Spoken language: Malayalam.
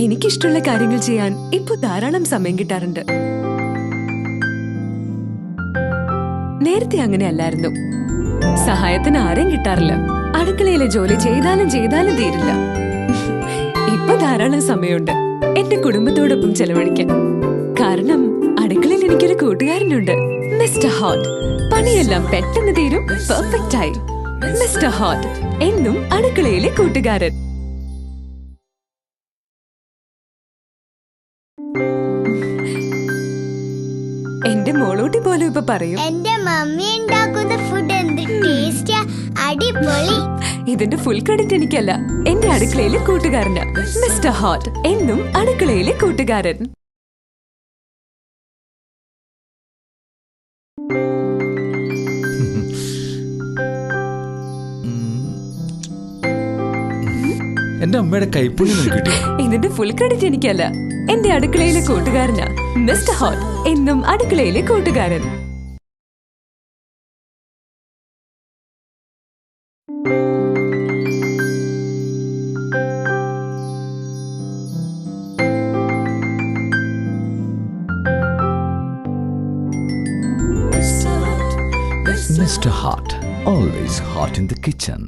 എനിക്കിഷ്ടമുള്ള കാര്യങ്ങൾ ചെയ്യാൻ ഇപ്പൊ ധാരാളം സമയം കിട്ടാറുണ്ട്. നേരത്തെ അങ്ങനെ അല്ലായിരുന്നു. സഹായത്തിന് ആരെയും കിട്ടാറില്ല. അടുക്കളയിലെ ജോലി ചെയ്താലും തീരില്ല. ഇപ്പൊ ധാരാളം സമയമുണ്ട് എന്റെ കുടുംബത്തോടൊപ്പം ചെലവഴിക്കാൻ. കാരണം അടുക്കളയിൽ എനിക്കൊരു കൂട്ടുകാരനുണ്ട്, മിസ്റ്റർ ഹോട്ട്. പണിയെല്ലാം പെട്ടെന്ന് തീരും, പെർഫെക്റ്റ് ആയി. മിസ്റ്റർ ഹോട്ട്, എന്നും അടുക്കളയിലെ കൂട്ടുകാരൻ. എന്റെ മോളൂട്ടി പോലും ഇപ്പൊ പറയും, എന്റെ മമ്മി ഉണ്ടാക്കുന്ന ഫുഡ് എന്ത് ടേസ്റ്റിയാ, അടിപൊളി. ഇതിന്റെ ഫുൾ ക്രെഡിറ്റ് എനിക്കല്ല, എന്റെ അടുക്കളയിലെ കൂട്ടുകാരന്. മിസ്റ്റർ ഹോട്ട്, എന്നും അടുക്കളയിലെ കൂട്ടുകാരൻ. എന്റെ അമ്മയുടെ കൈപ്പുണ്യം കിട്ടി. ഇതിന്റെ ഫുൾ ക്രെഡിറ്റ് എനിക്കല്ല, എന്റെ അടുക്കളയിലെ കൂട്ടുകാരന്. മിസ്റ്റർ ഹോട്ട്, എന്നും അടുക്കളയിലെ കൂട്ടുകാരൻ. Mr. Hot, always hot in the kitchen.